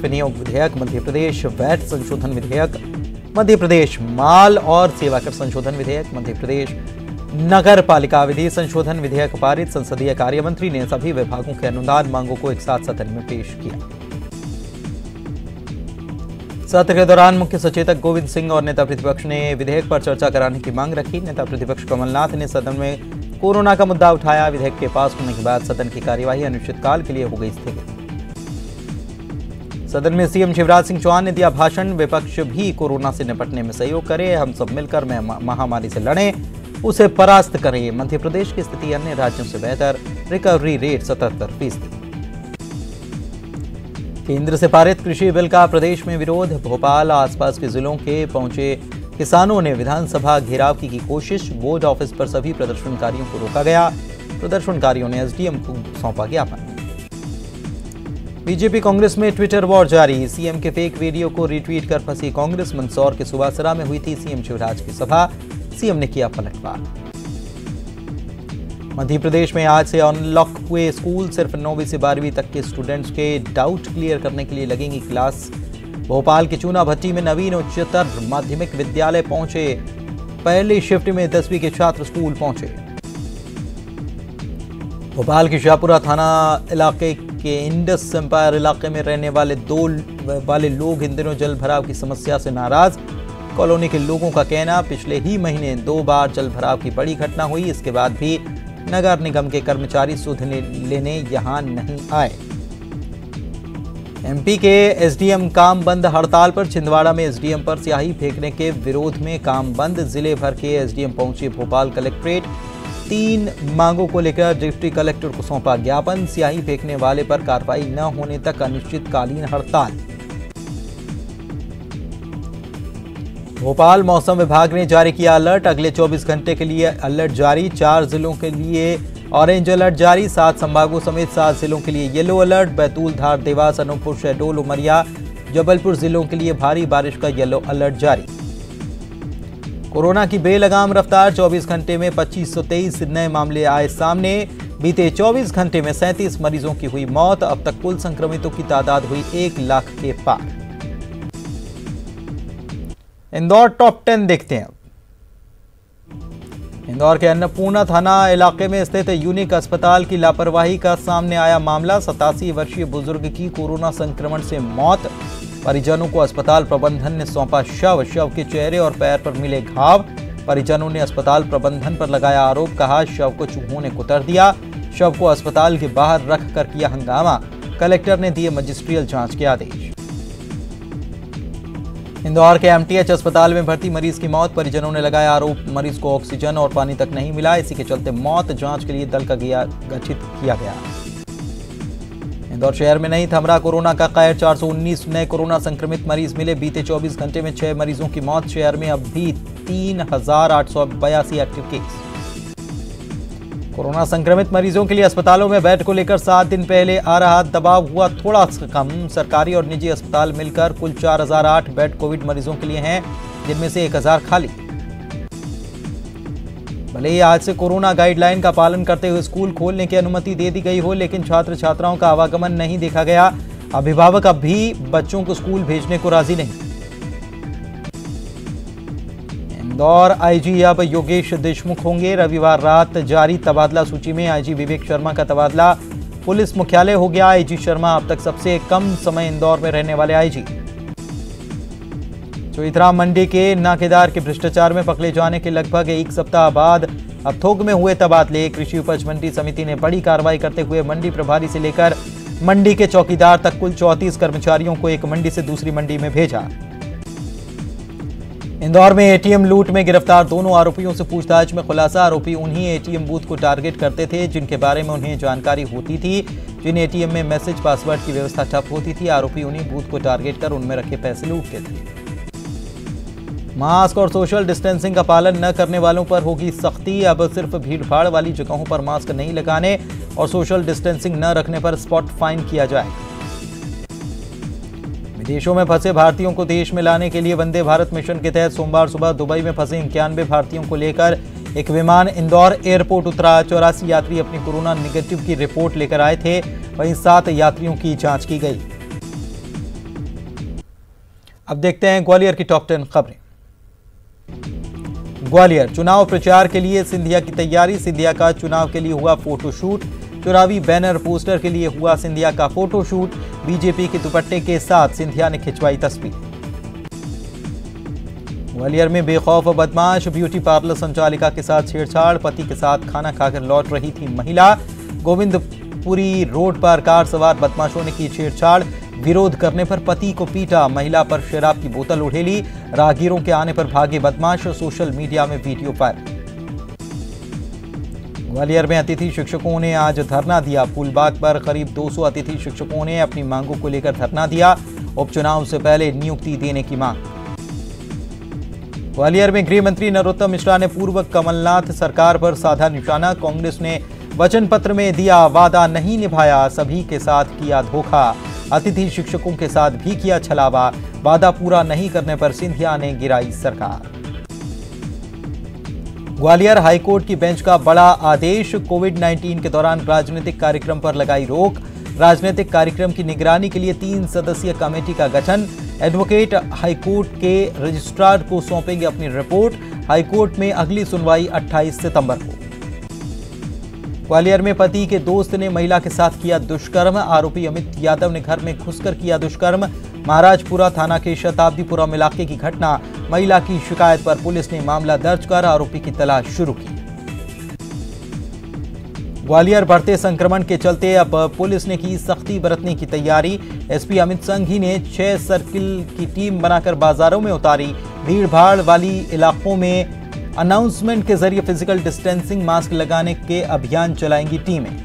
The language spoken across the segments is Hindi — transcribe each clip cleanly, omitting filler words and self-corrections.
विनियोग विधेयक, मध्य प्रदेश वैट संशोधन विधेयक, मध्य प्रदेश माल और सेवा कर संशोधन विधेयक, मध्य प्रदेश नगर पालिका विधि संशोधन विधेयक पारित। संसदीय कार्य मंत्री ने सभी विभागों के अनुदान मांगों को एक साथ सदन में पेश किया। सत्र के दौरान मुख्य सचेतक गोविंद सिंह और नेता प्रतिपक्ष ने विधेयक पर चर्चा कराने की मांग रखी। नेता प्रतिपक्ष कमलनाथ ने सदन में कोरोना का मुद्दा उठाया। विधेयक के पास होने के बाद सदन की कार्यवाही अनिश्चितकाल के लिए हो गई स्थगित। सदन में सीएम शिवराज सिंह चौहान ने दिया भाषण। विपक्ष भी कोरोना से निपटने में सहयोग करे, हम सब मिलकर महामारी से लड़ें, उसे परास्त करें। मध्य प्रदेश की स्थिति अन्य राज्यों से बेहतर, रिकवरी रेट 77%। केंद्र से पारित कृषि बिल का प्रदेश में विरोध। भोपाल आसपास के जिलों के पहुंचे किसानों ने विधानसभा घेराव की कोशिश। बोर्ड ऑफिस पर सभी प्रदर्शनकारियों को रोका गया। प्रदर्शनकारियों ने एसडीएम को सौंपा ज्ञापन। बीजेपी कांग्रेस में ट्विटर वॉर जारी। सीएम के फेक वीडियो को रिट्वीट कर फंसी कांग्रेस। मंदसौर के सुबासरा में हुई थी सीएम शिवराज की सभा, सीएम ने किया पलटवार। मध्य प्रदेश में आज से अनलॉक हुए स्कूल। सिर्फ 9वीं से 12वीं तक के स्टूडेंट्स के डाउट क्लियर करने के लिए लगेंगी क्लास। भोपाल के चूना भट्टी में नवीन उच्चतर माध्यमिक विद्यालय पहुंचे। पहली शिफ्ट में 10वीं के छात्र स्कूल पहुंचे। भोपाल के शाहपुरा थाना इलाके के इंडस एम्पायर इलाके में रहने वाले लोग इन दिनों जल भराव की समस्या से नाराज। कॉलोनी के लोगों का कहना, पिछले ही महीने 2 बार जल भराव की बड़ी घटना हुई, इसके बाद भी नगर निगम के कर्मचारी सुध लेने यहां नहीं आए। एमपी के एसडीएम काम बंद हड़ताल पर। छिंदवाड़ा में एसडीएम पर स्याही फेंकने के विरोध में काम बंद। जिले भर के एसडीएम पहुंचे भोपाल कलेक्ट्रेट। 3 मांगों को लेकर डिप्टी कलेक्टर को सौंपा ज्ञापन। स्याही फेंकने वाले पर कार्रवाई न होने तक अनिश्चितकालीन हड़ताल। भोपाल मौसम विभाग ने जारी किया अलर्ट। अगले 24 घंटे के लिए अलर्ट जारी। 4 जिलों के लिए ऑरेंज अलर्ट जारी। 7 संभागों समेत 7 जिलों के लिए येलो अलर्ट। बैतूल, धार, देवास, अनूपपुर, शहडोल, उमरिया, जबलपुर जिलों के लिए भारी बारिश का येलो अलर्ट जारी। कोरोना की बेलगाम रफ्तार। 24 घंटे में 2523 नए मामले आए सामने। बीते 24 घंटे में 37 मरीजों की हुई मौत। अब तक कुल संक्रमितों की तादाद हुई 1 लाख के पार। इंदौर टॉप 10 देखते हैं। इंदौर के अन्नपूर्णा थाना इलाके में स्थित यूनिक अस्पताल की लापरवाही का सामने आया मामला। 87 वर्षीय बुजुर्ग की कोरोना संक्रमण से मौत। परिजनों को अस्पताल प्रबंधन ने सौंपा शव। शव के चेहरे और पैर पर मिले घाव। परिजनों ने अस्पताल प्रबंधन पर लगाया आरोप। कहा, शव को चूहों ने कुतर दिया। शव को अस्पताल के बाहर रख कर किया हंगामा। कलेक्टर ने दिए मजिस्ट्रियल जांच के आदेश। इंदौर के एमटीएच अस्पताल में भर्ती मरीज की मौत। परिजनों ने लगाया आरोप, मरीज को ऑक्सीजन और पानी तक नहीं मिला, इसी के चलते मौत। जांच के लिए दल का गठित किया गया। इंदौर शहर में नहीं थम रहा कोरोना का कहर। 419 नए कोरोना संक्रमित मरीज मिले। बीते 24 घंटे में 6 मरीजों की मौत। शहर में अब भी 3882 एक्टिव केस। कोरोना संक्रमित मरीजों के लिए अस्पतालों में बेड को लेकर 7 दिन पहले आ रहा दबाव हुआ थोड़ा कम। सरकारी और निजी अस्पताल मिलकर कुल 4008 बेड कोविड मरीजों के लिए हैं, जिनमें से 1000 खाली। भले ही आज से कोरोना गाइडलाइन का पालन करते हुए स्कूल खोलने की अनुमति दे दी गई हो, लेकिन छात्र छात्राओं का आवागमन नहीं देखा गया। अभिभावक अब भी बच्चों को स्कूल भेजने को राजी नहीं। इंदौर आईजी अब योगेश देशमुख होंगे। रविवार रात जारी तबादला सूची में आईजी विवेक शर्मा का तबादला पुलिस मुख्यालय हो गया। आईजी शर्मा अब तक सबसे कम समय इंदौर में रहने वाले आईजी। चोइथरा मंडी के नाकेदार के भ्रष्टाचार में पकड़े जाने के लगभग 1 सप्ताह बाद अब थोक में हुए तबादले। कृषि उपज मंडी समिति ने बड़ी कार्रवाई करते हुए मंडी प्रभारी से लेकर मंडी के चौकीदार तक कुल 34 कर्मचारियों को एक मंडी से दूसरी मंडी में भेजा। इंदौर में एटीएम लूट में गिरफ्तार दोनों आरोपियों से पूछताछ में खुलासा। आरोपी उन्हीं एटीएम बूथ को टारगेट करते थे जिनके बारे में उन्हें जानकारी होती थी। जिन एटीएम में मैसेज पासवर्ड की व्यवस्था ठप होती थी, आरोपी उन्हीं बूथ को टारगेट कर उनमें रखे पैसे लूटते थे। मास्क और सोशल डिस्टेंसिंग का पालन न करने वालों पर होगी सख्ती। अब सिर्फ भीड़भाड़ वाली जगहों पर मास्क नहीं लगाने और सोशल डिस्टेंसिंग न रखने पर स्पॉट फाइन किया जाएगा। विदेशों में फंसे भारतीयों को देश में लाने के लिए वंदे भारत मिशन के तहत सोमवार सुबह दुबई में फंसे 91 भारतीयों को लेकर एक विमान इंदौर एयरपोर्ट उतरा। 84 यात्री अपनी कोरोना निगेटिव की रिपोर्ट लेकर आए थे। वहीं 7 यात्रियों की जांच की गई। अब देखते हैं ग्वालियर की टॉप 10 खबरें। ग्वालियर चुनाव प्रचार के लिए सिंधिया की तैयारी। सिंधिया का चुनाव के लिए हुआ फोटोशूट। चुनावी बैनर पोस्टर के लिए हुआ सिंधिया का फोटोशूट। बीजेपी के दुपट्टे के साथ सिंधिया ने खिंचवाई तस्वीर। ग्वालियर में बेखौफ बदमाश। ब्यूटी पार्लर संचालिका के साथ छेड़छाड़। पति के साथ खाना खाकर लौट रही थी महिला। गोविंदपुरी रोड पर कार सवार बदमाशों ने की छेड़छाड़। विरोध करने पर पति को पीटा। महिला पर शराब की बोतल उड़ेली। राहगीरों के आने पर भागे बदमाश। सोशल मीडिया में वीडियो वायरल। ग्वालियर में अतिथि शिक्षकों ने आज धरना दिया। फूलबाग पर करीब 200 अतिथि शिक्षकों ने अपनी मांगों को लेकर धरना दिया। उपचुनाव से पहले नियुक्ति देने की मांग। ग्वालियर में गृह मंत्री नरोत्तम मिश्रा ने पूर्व कमलनाथ सरकार पर साधा निशाना। कांग्रेस ने वचन पत्र में दिया वादा नहीं निभाया, सभी के साथ किया धोखा। अतिथि शिक्षकों के साथ भी किया छलावा। वादा पूरा नहीं करने पर सिंधिया ने गिराई सरकार। ग्वालियर हाईकोर्ट की बेंच का बड़ा आदेश। कोविड-19 के दौरान राजनीतिक कार्यक्रम पर लगाई रोक। राजनीतिक कार्यक्रम की निगरानी के लिए 3 सदस्यीय कमेटी का गठन। एडवोकेट हाईकोर्ट के रजिस्ट्रार को सौंपेंगे अपनी रिपोर्ट। हाईकोर्ट में अगली सुनवाई 28 सितंबर को। ग्वालियर में पति के दोस्त ने महिला के साथ किया दुष्कर्म। आरोपी अमित यादव ने घर में घुसकर किया दुष्कर्म। महाराजपुरा थाना के शताब्दीपुरम इलाके की घटना। महिला की शिकायत पर पुलिस ने मामला दर्ज कर आरोपी की तलाश शुरू की। ग्वालियर बढ़ते संक्रमण के चलते अब पुलिस ने की सख्ती बरतने की तैयारी। एसपी अमित संघी ने 6 सर्किल की टीम बनाकर बाजारों में उतारी। भीड़ भाड़ वाली इलाकों में अनाउंसमेंट के जरिए फिजिकल डिस्टेंसिंग, मास्क लगाने के अभियान चलाएंगी टीमें।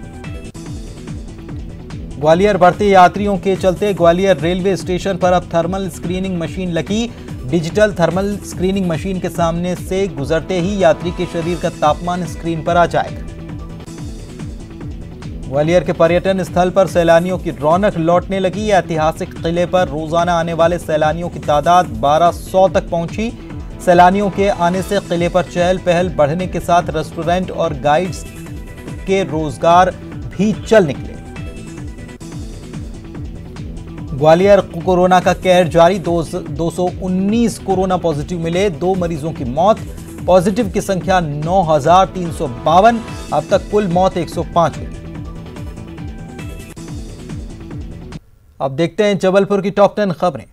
ग्वालियर बढ़ते यात्रियों के चलते ग्वालियर रेलवे स्टेशन पर अब थर्मल स्क्रीनिंग मशीन लगी। डिजिटल थर्मल स्क्रीनिंग मशीन के सामने से गुजरते ही यात्री के शरीर का तापमान स्क्रीन पर आ जाएगा। ग्वालियर के पर्यटन स्थल पर सैलानियों की रौनक लौटने लगी। ऐतिहासिक किले पर रोजाना आने वाले सैलानियों की तादाद 1200 तक पहुंची। सैलानियों के आने से किले पर चहल पहल बढ़ने के साथ रेस्टोरेंट और गाइड्स के रोजगार भी चल निकले। ग्वालियर कोरोना का कहर जारी। 219 कोरोना पॉजिटिव मिले। 2 मरीजों की मौत। पॉजिटिव की संख्या 9352। अब तक कुल मौत 105 हुई। अब देखते हैं जबलपुर की टॉप 10 खबरें।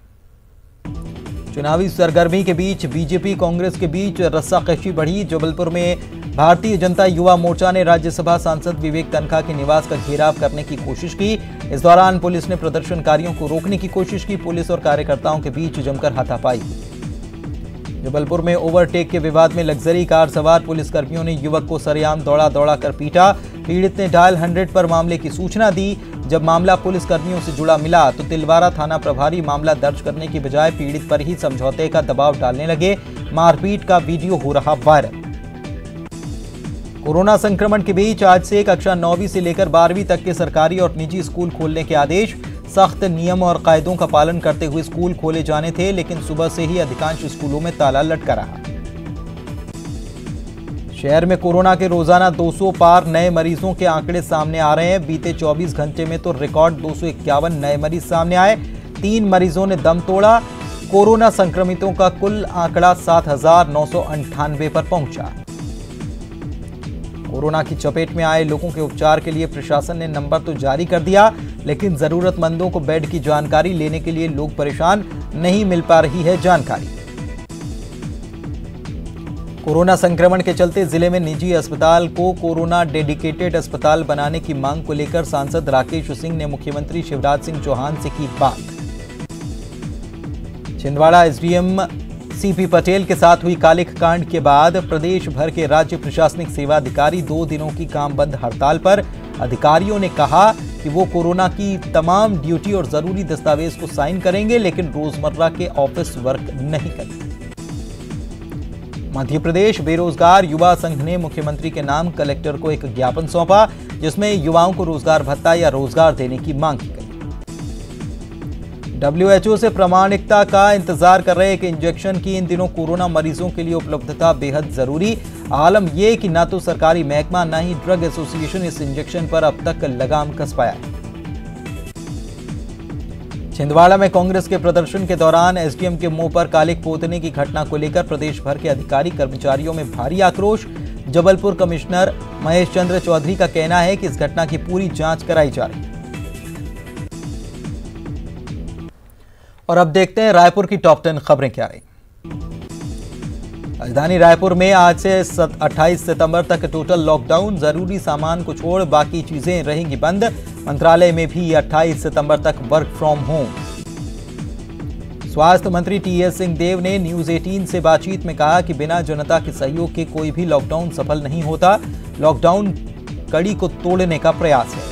चुनावी सरगर्मी के बीच बीजेपी कांग्रेस के बीच रस्साकशी बढ़ी। जबलपुर में भारतीय जनता युवा मोर्चा ने राज्यसभा सांसद विवेक तनखा के निवास का घेराव करने की कोशिश की। इस दौरान पुलिस ने प्रदर्शनकारियों को रोकने की कोशिश की। पुलिस और कार्यकर्ताओं के बीच जमकर हाथापाई। जबलपुर में ओवरटेक के विवाद में लग्जरी कार सवार पुलिसकर्मियों ने युवक को सरेआम दौड़ा कर पीटा। पीड़ित ने डायल 100 पर मामले की सूचना दी। जब मामला पुलिसकर्मियों से जुड़ा मिला तो तिलवारा थाना प्रभारी मामला दर्ज करने की बजाय पीड़ित पर ही समझौते का दबाव डालने लगे। मारपीट का वीडियो हो रहा वायरल। कोरोना संक्रमण के बीच आज से कक्षा 9वीं से लेकर 12वीं तक के सरकारी और निजी स्कूल खोलने के आदेश। सख्त नियम और कायदों का पालन करते हुए स्कूल खोले जाने थे, लेकिन सुबह से ही अधिकांश स्कूलों में ताला लटका रहा। शहर में कोरोना के रोजाना 200 पार नए मरीजों के आंकड़े सामने आ रहे हैं। बीते 24 घंटे में तो रिकॉर्ड 251 नए मरीज सामने आए। 3 मरीजों ने दम तोड़ा। कोरोना संक्रमितों का कुल आंकड़ा 7998 पर पहुंचा। कोरोना की चपेट में आए लोगों के उपचार के लिए प्रशासन ने नंबर तो जारी कर दिया, लेकिन जरूरतमंदों को बेड की जानकारी लेने के लिए लोग परेशान, नहीं मिल पा रही है जानकारी। कोरोना संक्रमण के चलते जिले में निजी अस्पताल को कोरोना डेडिकेटेड अस्पताल बनाने की मांग को लेकर सांसद राकेश सिंह ने मुख्यमंत्री शिवराज सिंह चौहान से की बात। छिंदवाड़ा एसडीएम सीपी पटेल के साथ हुई कालिख कांड के बाद प्रदेश भर के राज्य प्रशासनिक सेवा अधिकारी 2 दिनों की काम बंद हड़ताल पर। अधिकारियों ने कहा कि वो कोरोना की तमाम ड्यूटी और जरूरी दस्तावेज को साइन करेंगे, लेकिन रोजमर्रा के ऑफिस वर्क नहीं करेंगे। मध्य प्रदेश बेरोजगार युवा संघ ने मुख्यमंत्री के नाम कलेक्टर को एक ज्ञापन सौंपा, जिसमें युवाओं को रोजगार भत्ता या रोजगार देने की मांग की गई। WHO से प्रामाणिकता का इंतजार कर रहे एक इंजेक्शन की इन दिनों कोरोना मरीजों के लिए उपलब्धता बेहद जरूरी। आलम यह कि न तो सरकारी महकमा न ही ड्रग एसोसिएशन इस इंजेक्शन पर अब तक लगाम कस पाया है। छिंदवाड़ा में कांग्रेस के प्रदर्शन के दौरान एसडीएम के मुंह पर कालिक पोतने की घटना को लेकर प्रदेश भर के अधिकारी कर्मचारियों में भारी आक्रोश। जबलपुर कमिश्नर महेश चंद्र चौधरी का कहना है कि इस घटना की पूरी जांच कराई जा रही है। और अब देखते हैं रायपुर की टॉप 10 खबरें क्या रही। राजधानी रायपुर में आज से 28 सितंबर तक टोटल लॉकडाउन। जरूरी सामान को छोड़ बाकी चीजें रहेंगी बंद। मंत्रालय में भी 28 सितंबर तक वर्क फ्रॉम होम। स्वास्थ्य मंत्री टीएस सिंहदेव ने न्यूज 18 से बातचीत में कहा कि बिना जनता के सहयोग के कोई भी लॉकडाउन सफल नहीं होता। लॉकडाउन कड़ी को तोड़ने का प्रयास है।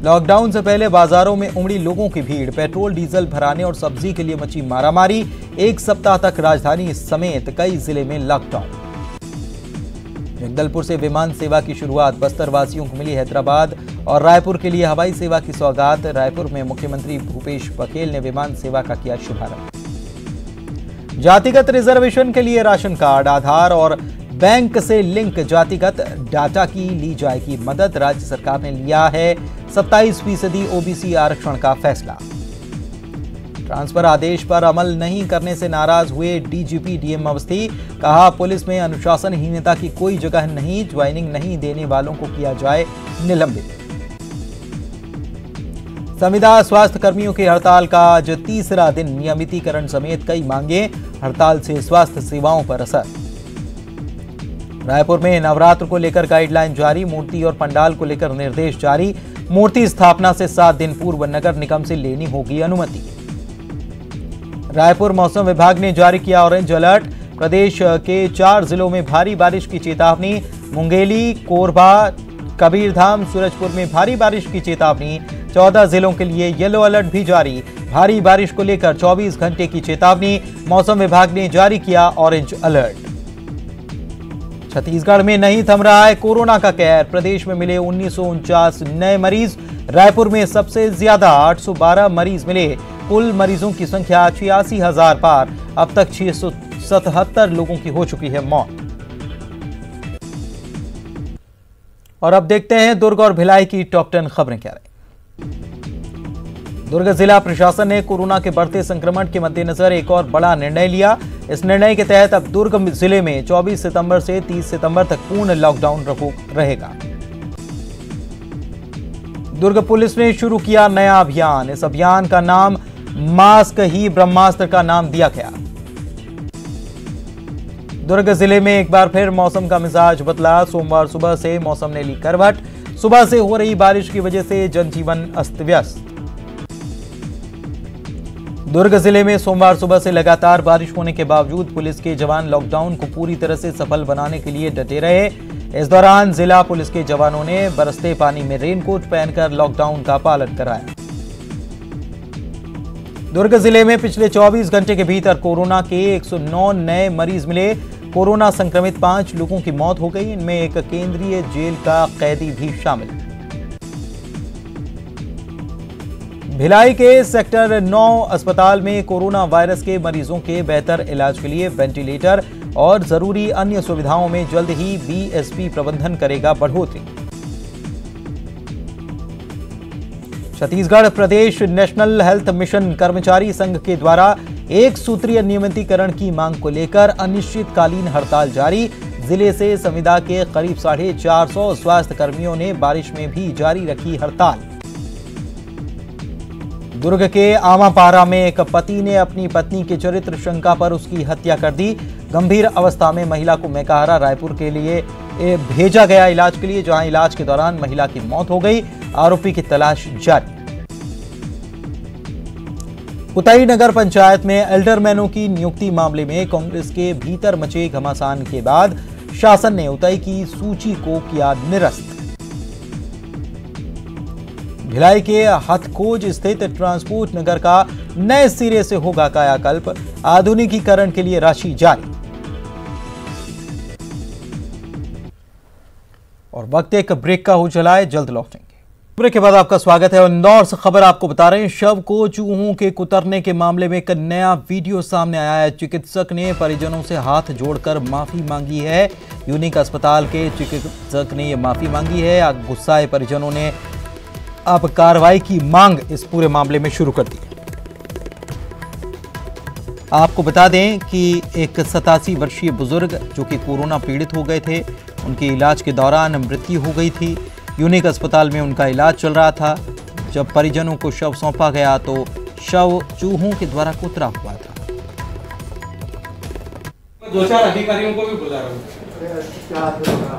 लॉकडाउन से पहले बाजारों में उमड़ी लोगों की भीड़। पेट्रोल डीजल भराने और सब्जी के लिए मची मारामारी। एक सप्ताह तक राजधानी समेत कई जिले में लॉकडाउन। जगदलपुर से विमान सेवा की शुरुआत। बस्तर वासियों को मिली हैदराबाद और रायपुर के लिए हवाई सेवा की सौगात। रायपुर में मुख्यमंत्री भूपेश बघेल ने विमान सेवा का किया शुभारंभ। जातिगत रिजर्वेशन के लिए राशन कार्ड, आधार और बैंक से लिंक जातिगत डाटा की ली जाएगी मदद। राज्य सरकार ने लिया है 27% ओबीसी आरक्षण का फैसला। ट्रांसफर आदेश पर अमल नहीं करने से नाराज हुए डीजीपी डीएम अवस्थी। कहा पुलिस में अनुशासनहीनता की कोई जगह नहीं। ज्वाइनिंग नहीं देने वालों को किया जाए निलंबित। संविदा स्वास्थ्य कर्मियों की हड़ताल का आज तीसरा दिन। नियमितीकरण समेत कई मांगे। हड़ताल से स्वास्थ्य सेवाओं पर असर। रायपुर में नवरात्र को लेकर गाइडलाइन जारी। मूर्ति और पंडाल को लेकर निर्देश जारी। मूर्ति स्थापना से 7 दिन पूर्व नगर निगम से लेनी होगी अनुमति। रायपुर मौसम विभाग ने जारी किया ऑरेंज अलर्ट। प्रदेश के 4 जिलों में भारी बारिश की चेतावनी। मुंगेली, कोरबा, कबीरधाम, सूरजपुर में भारी बारिश की चेतावनी। 14 जिलों के लिए येलो अलर्ट भी जारी। भारी बारिश को लेकर 24 घंटे की चेतावनी। मौसम विभाग ने जारी किया ऑरेंज अलर्ट। छत्तीसगढ़ में नहीं थम रहा है कोरोना का कहर। प्रदेश में मिले 1949 नए मरीज। रायपुर में सबसे ज्यादा 812 मरीज मिले। कुल मरीजों की संख्या 86,000 पार। अब तक 677 लोगों की हो चुकी है मौत। और अब देखते हैं दुर्ग और भिलाई की टॉप 10 खबरें क्या रही। दुर्ग जिला प्रशासन ने कोरोना के बढ़ते संक्रमण के मद्देनजर एक और बड़ा निर्णय लिया। इस निर्णय के तहत अब दुर्ग जिले में 24 सितंबर से 30 सितंबर तक पूर्ण लॉकडाउन रहेगा। दुर्ग पुलिस ने शुरू किया नया अभियान। इस अभियान का नाम मास्क ही ब्रह्मास्त्र का नाम दिया गया। दुर्ग जिले में एक बार फिर मौसम का मिजाज बदला। सोमवार सुबह से मौसम ने ली करवट। सुबह से हो रही बारिश की वजह से जनजीवन अस्त व्यस्त। दुर्ग जिले में सोमवार सुबह से लगातार बारिश होने के बावजूद पुलिस के जवान लॉकडाउन को पूरी तरह से सफल बनाने के लिए डटे रहे। इस दौरान जिला पुलिस के जवानों ने बरसते पानी में रेनकोट पहनकर लॉकडाउन का पालन कराया। दुर्ग जिले में पिछले 24 घंटे के भीतर कोरोना के 109 नए मरीज मिले। कोरोना संक्रमित 5 लोगों की मौत हो गई। इनमें एक केंद्रीय जेल का कैदी भी शामिल। भिलाई के सेक्टर 9 अस्पताल में कोरोना वायरस के मरीजों के बेहतर इलाज के लिए वेंटिलेटर और जरूरी अन्य सुविधाओं में जल्द ही बीएसपी प्रबंधन करेगा बढ़ोतरी। छत्तीसगढ़ प्रदेश नेशनल हेल्थ मिशन कर्मचारी संघ के द्वारा एक सूत्रीय नियमितीकरण की मांग को लेकर अनिश्चितकालीन हड़ताल जारी। जिले से संविदा के करीब 450 स्वास्थ्य कर्मियों ने बारिश में भी जारी रखी हड़ताल। दुर्ग के आमापारा में एक पति ने अपनी पत्नी के चरित्र शंका पर उसकी हत्या कर दी। गंभीर अवस्था में महिला को मेकाहारा रायपुर के लिए भेजा गया इलाज के लिए, जहां इलाज के दौरान महिला की मौत हो गई। आरोपी की तलाश जारी। उतई नगर पंचायत में एल्डरमैनों की नियुक्ति मामले में कांग्रेस के भीतर मचे घमासान के बाद शासन ने उतई की सूची को किया निरस्त। भिलाई के हथखोज स्थित ट्रांसपोर्ट नगर का नए सिरे से होगा कायाकल्प। आधुनिकीकरण के लिए राशि जारी। और वक्त एक ब्रेक का हो चला है, जल्द लौटेंगे। ब्रेक के बाद आपका स्वागत है। इंदौर से खबर आपको बता रहे हैं, शव को चूहों के कुतरने के मामले में एक नया वीडियो सामने आया है। चिकित्सक ने परिजनों से हाथ जोड़कर माफी मांगी है। यूनिक अस्पताल के चिकित्सक ने यह माफी मांगी है। गुस्साए परिजनों ने अब कार्रवाई की मांग इस पूरे मामले में शुरू कर दी है। आपको बता दें कि एक 87 वर्षीय बुजुर्ग जो कि कोरोना पीड़ित हो गए थे, उनके इलाज के दौरान मृत्यु हो गई थी। यूनिक अस्पताल में उनका इलाज चल रहा था। जब परिजनों को शव सौंपा गया तो शव चूहों के द्वारा कुतरा हुआ था। 2-4 अधिकारियों को भी बुला रहा हूँ।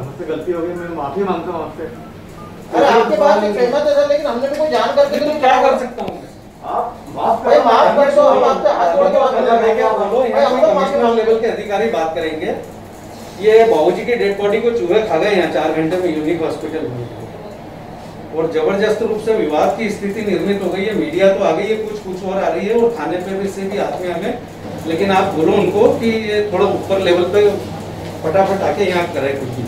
मुझसे गलती हो गई, मैं माफी मांगता हूँ आपसे। अरे आपके पास एक सहमत है सर, लेकिन हमने भी कोई जान करके तो क्या कर सकता हूँ? आप माफ भाई माफ कर दो, हम आपसे हाथ जोड़ के बात कर रहे हैं। भाई हम तो माफी कमिश्नर लेवल के अधिकारी बात करेंगे। ये बाबूजी की डेड बॉडी को चूहे खा गए यहाँ 4 घंटे में यूनिक हॉस्पिटल में, और जबरदस्त रूप से विवाद की स्थिति निर्मित हो गई है। मीडिया तो आ गई है, कुछ और आ रही है, और खाने पे भी से भी हाथ में हमें। लेकिन आप बोलो उनको कि ये थोड़ा ऊपर लेवल पे फटाफट आके यहाँ करे कुछ भी,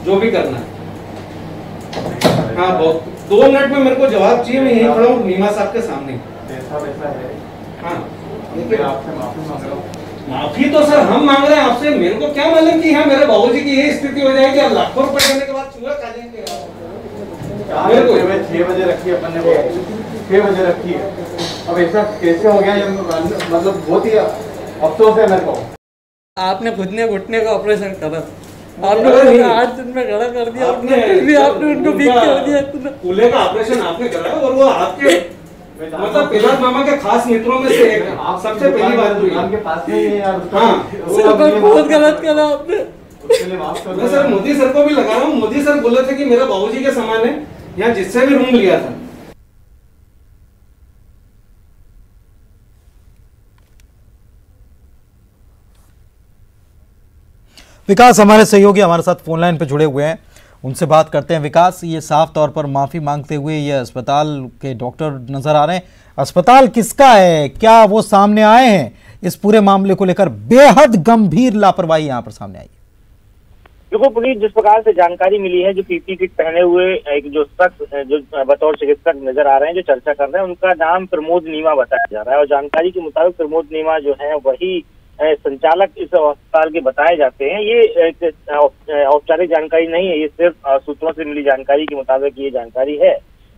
जो भी करना है। हाँ, बहुत 2 मिनट में मेरे को जवाब चाहिए। मैं यहीं खड़ा हूँ नीमा साहब के सामने। ऐसा वैसा है। हाँ, मैं आपसे माफी मांग रहा हूँ। माफी तो सर हम मांग रहे हैं आपसे। मेरे को क्या मालूम कि हाँ मेरे बाबूजी की ये स्थिति हो जाएगी और लाखों रुपए देने के बाद चूहा खा जाएंगे। मेरे को 6 बजे रखी है अपन ने, 6 बजे रखी है। अब ऐसा कैसे हो गया? ये मतलब बहुत ही अफसोस है मेरे को। आपने घुटने घुटने का ऑपरेशन करा, आपने 8 दिन में खड़ा कर दिया, आपने उनको वीक कर दिया। कूल्हे का ऑपरेशन आपने कराया, और वो आपके मतलब पिलाद मामा के खास मित्रों में से एक है। आप सबसे पहली बात हुई आपके पास में ही यार। हाँ, बहुत गलत करा आपने। उसके लिए माफ कर दो। मैं सर मोदी सर को भी लगा रहा हूँ। मोदी सर बोले थे कि मेरे बाबूजी के समान है, यहाँ जिससे भी रूम लिया था। विकास हमारे सहयोगी हमारे साथ फोन लाइन पे जुड़े हुए हैं, उनसे बात करते हैं। विकास, ये साफ तौर पर माफी मांगते हुए ये अस्पताल के डॉक्टर नजर आ रहे हैं। अस्पताल किसका है, क्या वो सामने आए हैं? इस पूरे मामले को लेकर बेहद गंभीर लापरवाही यहाँ पर सामने आई। देखो पुलिस, जिस प्रकार से जानकारी मिली है, जो पीपी किट पहने हुए एक जो शख्स जो बतौर चिकित्सक नजर आ रहे हैं, जो चर्चा कर रहे हैं, उनका नाम प्रमोद नीमा बताया जा रहा है। और जानकारी के मुताबिक प्रमोद नीमा जो है वही संचालक इस अस्पताल के बताए जाते हैं। ये औपचारिक जानकारी नहीं है, ये सिर्फ सूत्रों से मिली जानकारी के मुताबिक ये जानकारी है।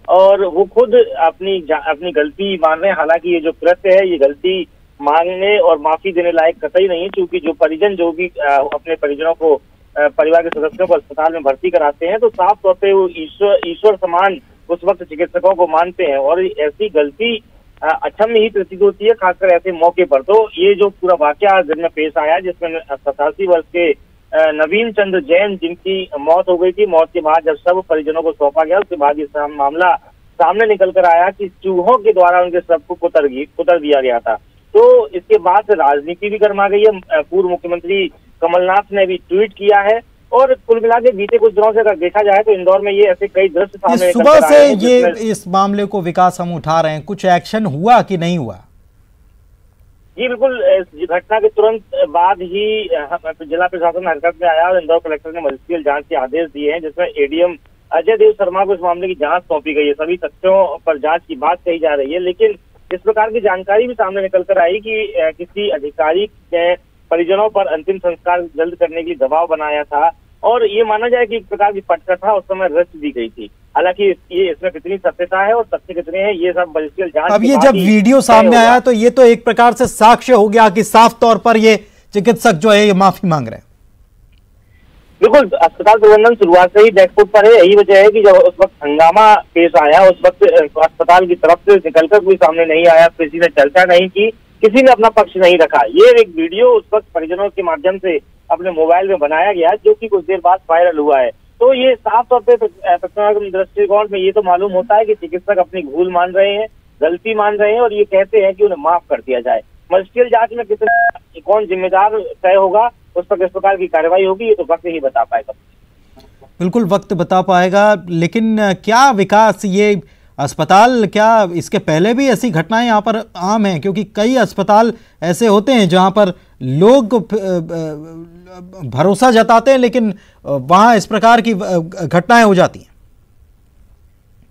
और वो खुद अपनी गलती मान रहे हैं। हालांकि ये जो कृत्य है, ये गलती मांगने और माफी देने लायक कतई नहीं है, क्योंकि जो परिजन जो भी अपने परिजनों को, परिवार के सदस्यों को अस्पताल में भर्ती कराते हैं, तो साफ तौर पे वो ईश्वर समान उस वक्त चिकित्सकों को मानते हैं। और ऐसी गलती अक्षम्य ही प्रतीत होती है, खासकर ऐसे मौके पर। तो ये जो पूरा वाकया दिन में पेश आया, जिसमें 87 वर्ष के नवीन चंद्र जैन, जिनकी मौत हो गई थी, मौत के बाद जब सब परिजनों को सौंपा गया, उसके बाद ये मामला सामने निकल कर आया कि चूहों के द्वारा उनके शव को कुतर दिया गया था। तो इसके बाद से राजनीति भी गर्मा गई है। पूर्व मुख्यमंत्री कमलनाथ ने भी ट्वीट किया है। और कुल मिला के बीते कुछ दिनों से अगर देखा जाए तो इंदौर में ये ऐसे कई दृश्य सामने सुबह से ये इस मामले को विकास हम उठा रहे हैं, कुछ एक्शन हुआ कि नहीं हुआ? जी बिल्कुल, इस घटना के तुरंत बाद ही जिला प्रशासन हरकत में आया और इंदौर कलेक्टर ने मजिस्ट्रियल जांच के आदेश दिए हैं, जिसमें एडीएम अजय देव शर्मा को इस मामले की जांच सौंपी गई है। सभी तथ्यों पर जांच की बात कही जा रही है, लेकिन इस प्रकार की जानकारी भी सामने निकल कर आई कि किसी अधिकारी ने परिजनों पर अंतिम संस्कार जल्द करने के लिए दबाव बनाया था, और ये माना जाए कि एक प्रकार की पटकथा उस समय रच दी गई थी। हालांकि ये इसमें कितनी सत्यता है और तथ्य कितने हैं, ये सब मजिस्ट्रियल जांच। अब ये जब वीडियो सामने आया तो ये तो एक प्रकार से साक्ष्य हो गया कि साफ तौर पर ये चिकित्सक जो है ये माफी मांग रहे हैं। बिल्कुल, अस्पताल प्रबंधन शुरुआत से ही बैकफुट पर है। यही वजह है कि जब उस वक्त हंगामा पेश आया, उस वक्त अस्पताल की तरफ से निकलकर कोई सामने नहीं आया, किसी ने चर्चा नहीं की, किसी ने अपना पक्ष नहीं रखा। ये एक वीडियो उस वक्त परिजनों के माध्यम से अपने मोबाइल में बनाया गया, जो कि कुछ देर बाद वायरल हुआ है। तो ये साफ तौर पे दृष्टिकोण में ये तो मालूम होता है कि चिकित्सक अपनी भूल मान रहे हैं, गलती मान रहे हैं, और ये कहते हैं कि उन्हें माफ कर दिया जाए। मजिस्ट्रियल जांच में कितने कौन जिम्मेदार तय होगा, उस पर किस प्रकार की कार्रवाई होगी, ये तो वक्त ही बता पाएगा। बिल्कुल वक्त बता पाएगा। लेकिन क्या विकास, ये अस्पताल, क्या इसके पहले भी ऐसी घटनाएं यहाँ पर आम हैं? क्योंकि कई अस्पताल ऐसे होते हैं जहाँ पर लोग भरोसा जताते हैं, लेकिन वहाँ इस प्रकार की घटनाएं हो जाती हैं।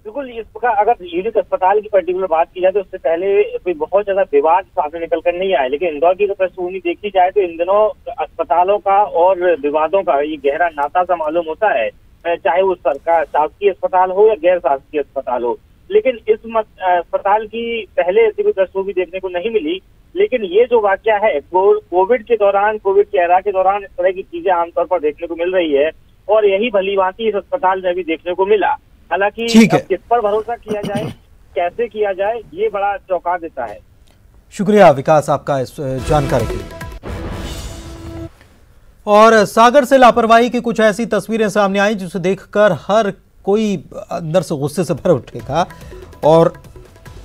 बिल्कुल, इस प्रकार अगर यूनिक अस्पताल की पर्टिकुलर बात की जाए तो उससे पहले कोई बहुत ज्यादा विवाद सामने निकल कर नहीं आया। लेकिन इंदौर की पृष्ठभूमि देखी जाए तो इन दिनों अस्पतालों का और विवादों का ये गहरा नाता सा मालूम होता है, चाहे वो सरकार शासकीय अस्पताल हो या गैर शासकीय अस्पताल हो। लेकिन इस अस्पताल की पहले ऐसी कोई दस्तूर देखने को नहीं मिली। लेकिन ये जो वाकया है कोविड के दौरान, कोविड के एरा के दौरान इस तरह की चीजें आमतौर पर देखने को मिल रही है और यही भलीभांति इस अस्पताल में भी देखने को मिला। हालांकि अब किस पर भरोसा किया जाए, कैसे किया जाए, ये बड़ा चौंका देता है। शुक्रिया विकास आपका इस जानकारी के लिए। और सागर से लापरवाही की कुछ ऐसी तस्वीरें सामने आई जिसे देखकर हर कोई अंदर से गुस्से से भर उठेगा। और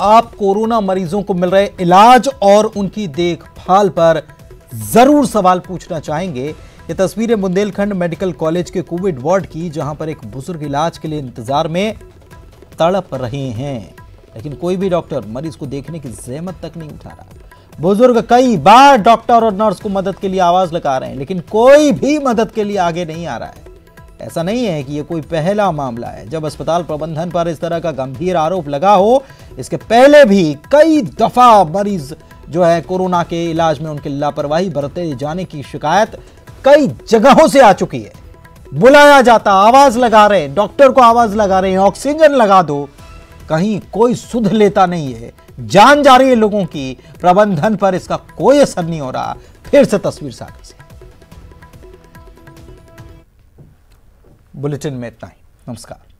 आप कोरोना मरीजों को मिल रहे इलाज और उनकी देखभाल पर जरूर सवाल पूछना चाहेंगे। ये तस्वीरें बुंदेलखंड मेडिकल कॉलेज के कोविड वार्ड की, जहां पर एक बुजुर्ग इलाज के लिए इंतजार में तड़प रहे हैं, लेकिन कोई भी डॉक्टर मरीज को देखने की जहमत तक नहीं उठा रहा। बुजुर्ग कई बार डॉक्टर और नर्स को मदद के लिए आवाज लगा रहे हैं, लेकिन कोई भी मदद के लिए आगे नहीं आ रहा है। ऐसा नहीं है कि यह कोई पहला मामला है जब अस्पताल प्रबंधन पर इस तरह का गंभीर आरोप लगा हो। इसके पहले भी कई दफा मरीज जो है कोरोना के इलाज में उनकी लापरवाही बरते जाने की शिकायत कई जगहों से आ चुकी है। बुलाया जाता, आवाज लगा रहे हैं, डॉक्टर को आवाज लगा रहे हैं, ऑक्सीजन लगा दो, कहीं कोई सुध लेता नहीं है। जान जा रही है लोगों की, प्रबंधन पर इसका कोई असर नहीं हो रहा। फिर से तस्वीर सागर से। बुलेटिन में इतना ही। नमस्कार।